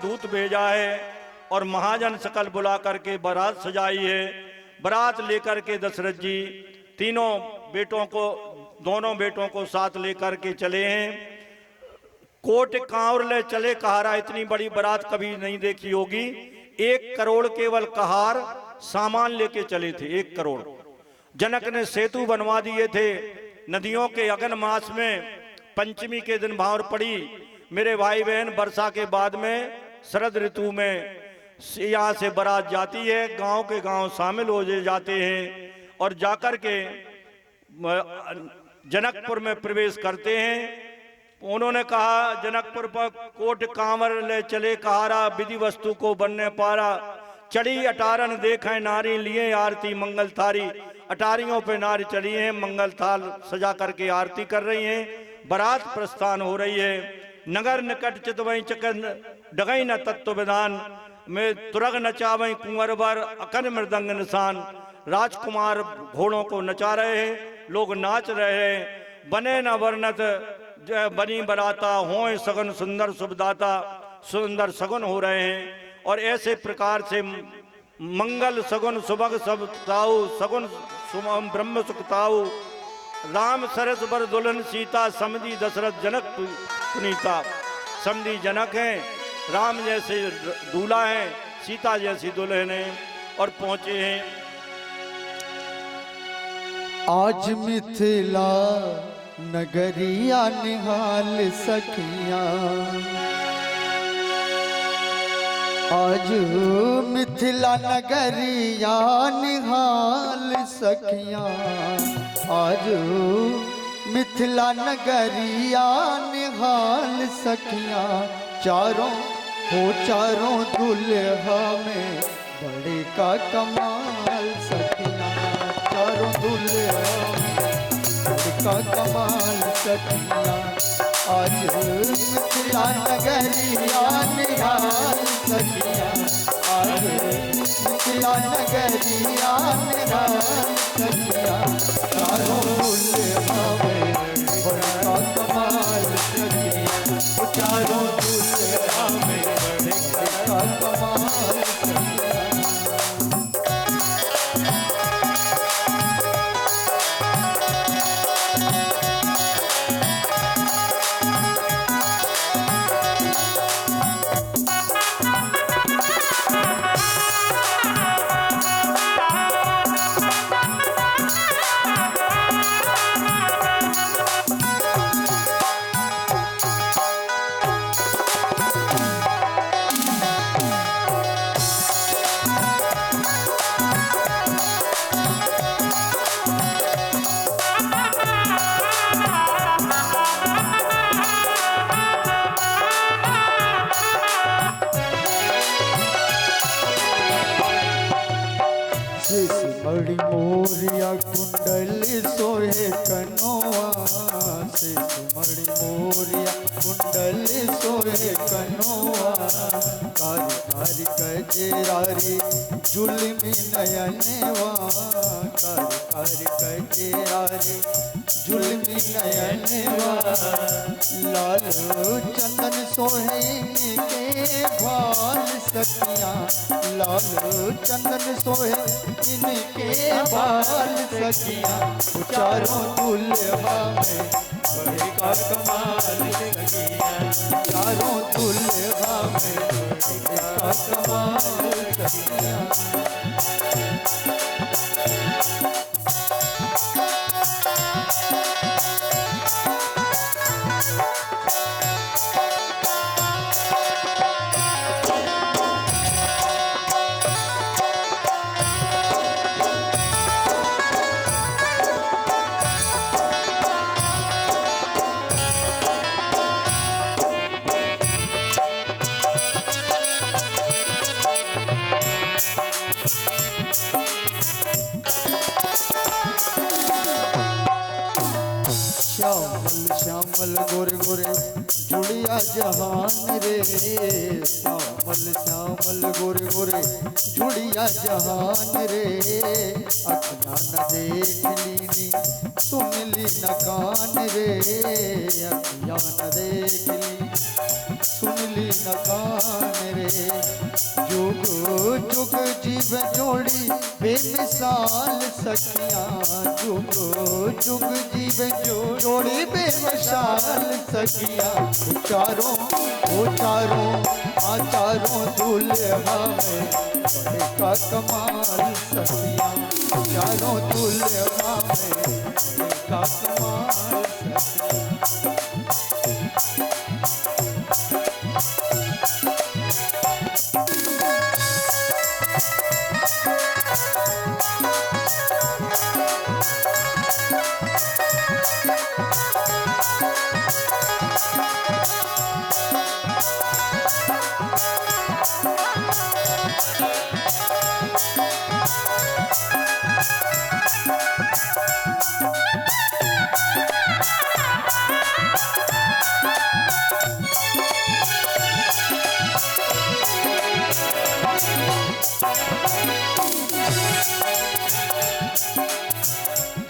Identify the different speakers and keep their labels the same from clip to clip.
Speaker 1: दूत भेजा है और महाजन सकल बुला करके बारात सजाई है। बारात लेकर के दशरथ जी दोनों बेटों को साथ लेकर के चले हैं। कोट कांवर ले चले कहारा, इतनी बड़ी बारात कभी नहीं देखी होगी। 1 करोड़ केवल कहार सामान लेके चले थे, 1 करोड़। जनक ने सेतु बनवा दिए थे। नदियों के अगन मास में पंचमी के दिन भावर पड़ी। मेरे भाई बहन, वर्षा के बाद में शरद ऋतु में यहाँ से बारात जाती है, गांव के गांव शामिल हो जाते हैं और जाकर के जनकपुर में प्रवेश करते हैं। उन्होंने कहा, जनकपुर पर कोट कांवर ले चले कहारा, विधि वस्तु को बनने पारा। चढ़ी अटारन देखें नारी, लिए आरती मंगल थारी। अटारियों पे नारी चढ़ी हैं, मंगल थाल सजा करके आरती कर रही हैं। बारात प्रस्थान हो रही है। नगर निकट चितवई चकन डगई न तत्व विधान में तुरग नचावई कुंवर बर अकन मृदंग निशान। राजकुमार घोड़ों को नचा रहे हैं, लोग नाच रहे हैं। बने न वर्णत बनी बराता, होए सगन सुंदर शुभदाता। सुंदर सगुन हो रहे हैं और ऐसे प्रकार से मंगल सगुन सुभग सब ताऊ, सगुन ब्रह्म सुख ताऊ। राम सरस बर दुल्हन सीता, समधी दशरथ जनक पुनीता। समधी जनक हैं, राम जैसे दूल्हा हैं, सीता जैसी दुल्हन है और पहुंचे हैं।
Speaker 2: आज मिथिला नगरिया निहाल सखियां, आज मिथिला नगरिया निहाल सखियां, आज मिथिला नगरिया निहाल सखियां। चारों दुल्हा में बड़े का कमाल सखियां, चारों दुल्हा में बड़े का कमाल सखियां। आज मिथिला नगरिया निहाल सखियां, आज मिथिला नगरिया निहाल सखियां। चारों दुल्हा में बड़े का कमाल सखियां, चारों दुल्हा में बड़े का कमाल सखियां। बड़ी मोरिया कुंडल सोहे कनोआ से, बड़ी मोरिया कुंडल सोहे कनोआ। कारी कारी कजेरारी जुल्मी नयनवा, कारी कारी कजेरारी जुल्मी नयनवा। लाल चंदन सोहे के भाल सखियां, लाल चंदन सोहे इनके बाल सखियां। चारों दुल्हा में बड़े का कमाल सखियां, चारों दुल्हा में बड़े का कमाल सखियां। श्यामल श्यामल गोरे गोरे जुड़िया जहान रे, श्यामल श्यामल गोरे गोरे जुड़िया जहान रे। अखना न देख लीनी सुन ली न कान रे, अखियाँ न देख ली सुन ली न कान रे। जुग जुग जीव जोड़ी बेमिसाल सखियां, जुग जुग जीव जोड़ी बेमिसाल सखियां। चारों आचारों दुल्हा में बड़े का कमाल सखियां, चारों दुल्हा में बड़े का कमाल सखियां।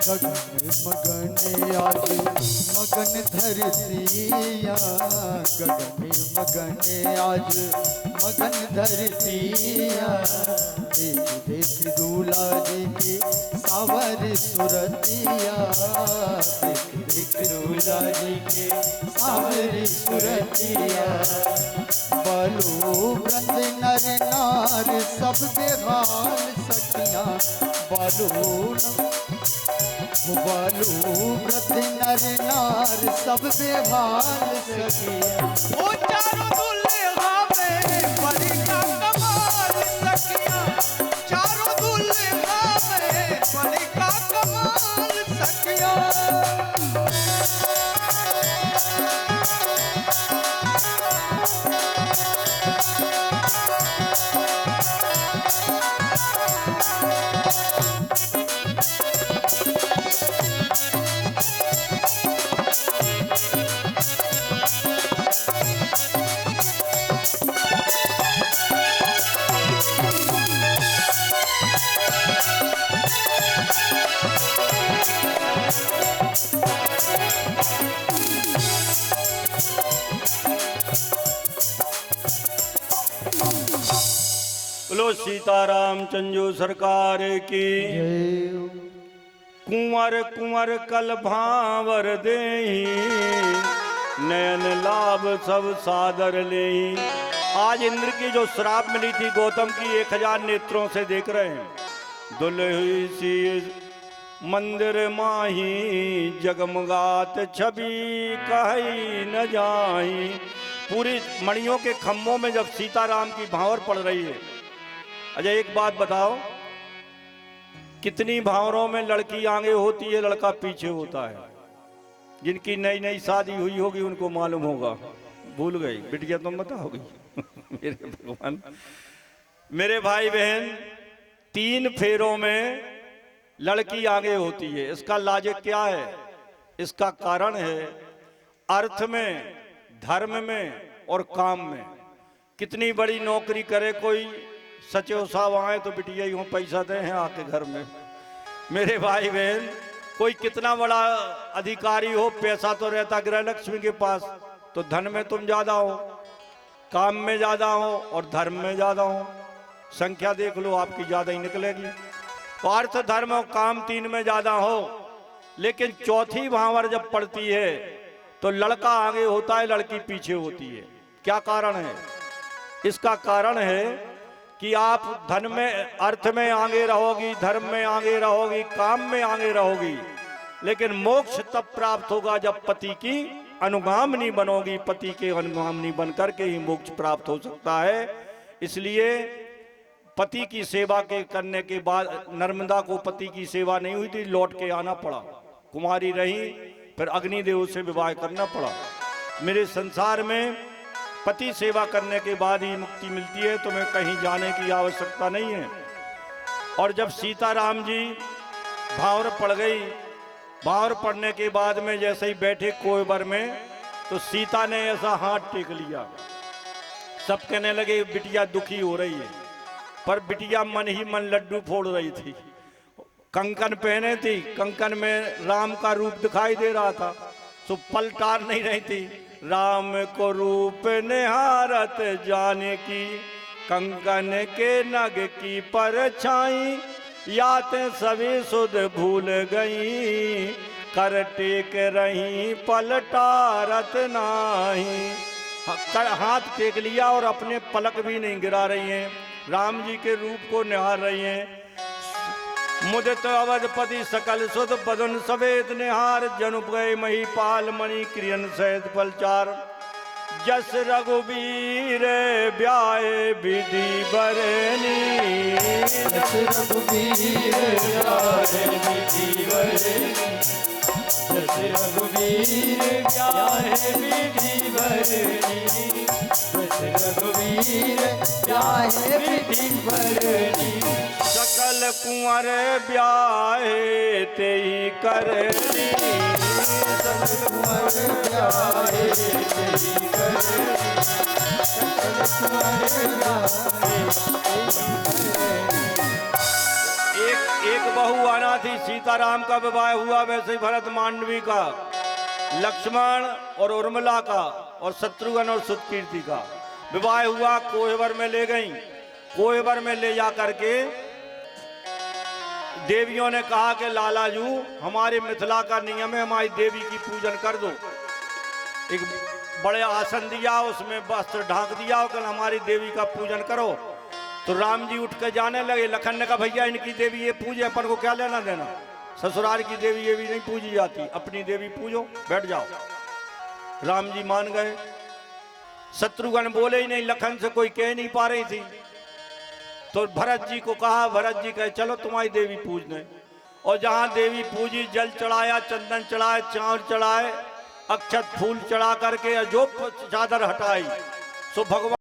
Speaker 2: गगन मगन आज मगन धरतिया, गगन मगन आज मगन धरतिया। देख देख दूल्हा जी की सावर सुरतिया, देख देख दूल्हा जी की सावर सुरतिया। बालू वृंद नर नार सब बेहाल सखियां, बालू वृद्ध नर नार सब बेहाल सखियां।
Speaker 3: ओ चारों दुल्हा में बड़ी का कमाल सखियां, चारों दुल्हा में बड़ी का कमाल सखियां।
Speaker 1: बोलो सीताराम चंजू सरकार की। कुंवर कुंवर कल भावर देही, नयन लाभ सब सादर लेही। आज इंद्र की जो श्राप मिली थी गौतम की 1000 नेत्रों से देख रहे हैं। दुल्ही सी मंदिर माही, जगमगात छवि कही न जाही। पूरी मणियों के खम्भों में जब सीताराम की भावर पड़ रही है। अच्छा एक बात बताओ, कितनी भावरों में लड़की आगे होती है, लड़का पीछे होता है। जिनकी नई नई शादी हुई होगी उनको मालूम होगा, भूल गई बिटिया तुम बताओगी। मेरे भगवान, मेरे भाई बहन, 3 फेरों में लड़की आगे होती है। इसका लॉजिक क्या है? इसका कारण है अर्थ में, धर्म में और काम में। कितनी बड़ी नौकरी करे कोई, सचो साहब आए तो बिटिया यूं पैसा दे हैं आके घर में। मेरे भाई बहन, कोई कितना बड़ा अधिकारी हो, पैसा तो रहता गृह लक्ष्मी के पास, तो धन में तुम ज्यादा हो, काम में ज्यादा हो और धर्म में ज्यादा हो। संख्या देख लो आपकी ज्यादा ही निकलेगी। तो अर्थ, धर्म और काम 3 में ज्यादा हो, लेकिन चौथी भावर जब पड़ती है तो लड़का आगे होता है, लड़की पीछे होती है। क्या कारण है? इसका कारण है कि आप धन में, अर्थ में आगे रहोगी, धर्म में आगे रहोगी, काम में आगे रहोगी, लेकिन मोक्ष तब प्राप्त होगा जब पति की अनुगामिनी बनोगी। पति के अनुगामिनी बन करके ही मोक्ष प्राप्त हो सकता है। इसलिए पति की सेवा के करने के बाद नर्मदा को पति की सेवा नहीं हुई थी, लौट के आना पड़ा, कुमारी रही, फिर अग्निदेव से विवाह करना पड़ा। मेरे संसार में पति सेवा करने के बाद ही मुक्ति मिलती है, तुम्हें कहीं जाने की आवश्यकता नहीं है। और जब सीताराम जी भावर पड़ गई, भावर पड़ने के बाद में जैसे ही बैठे कोयबर में, तो सीता ने ऐसा हाथ टेक लिया। सब कहने लगे बिटिया दुखी हो रही है, पर बिटिया मन ही मन लड्डू फोड़ रही थी। कंकन पहने थी, कंकन में राम का रूप दिखाई दे रहा था, तो पलटार नहीं रही थी। राम को रूप निहारत जानकी, कंकन के नग की परछाई, यातें सभी सुध भूल गई, कर टेक रही पलटारत नाही। हाथ टेक लिया और अपने पलक भी नहीं गिरा रही हैं, राम जी के रूप को निहार रही हैं। मुदित अवधपति सकल सुध बदन सवेद निहार, जनुप गए महीपाल मणि क्रियन सहित पलचार। जस रघुबीर ब्याए विधि बरनी,
Speaker 2: जस रघुबीर ब्याए विधि बरनी, जस रघुबीर ब्याए विधि बरनी, जस रघुबीर ब्याए विधि बरनी।
Speaker 1: सकल कुंवर ब्याहे तेई करनी,
Speaker 2: सकल कुंवर ब्याहे तेई करनी, सकल कुंवर ब्याहे तेई करनी।
Speaker 1: एक बहू आना थी, सीताराम का विवाह हुआ, वैसे ही भरत मांडवी का, लक्ष्मण और उर्मिला का, और शत्रुघ्न और सुतकीर्ति का विवाह हुआ। कोहबर में ले गई, कोहबर में ले जा करके देवियों ने कहा कि लालाजू हमारे मिथिला का नियम है, हमारी देवी की पूजन कर दो। एक बड़े आसन दिया, उसमें वस्त्र ढांक दिया और कल हमारी देवी का पूजन करो। तो राम जी उठ के जाने लगे। लखन ने कहा भैया इनकी देवी ये पूजे, अपन को क्या लेना देना, ससुराल की देवी ये भी नहीं पूजी जाती, अपनी देवी पूजो, बैठ जाओ। राम जी मान गए। शत्रुघ्न बोले ही नहीं, लखन से कोई कह नहीं पा रही थी। तो भरत जी को कहा, भरत जी कहे चलो तुम्हारी देवी पूजने। और जहां देवी पूजी, जल चढ़ाया, चंदन चढ़ाए, चावल चढ़ाए, अक्षत फूल चढ़ा करके जो चादर हटाई, सो भगवान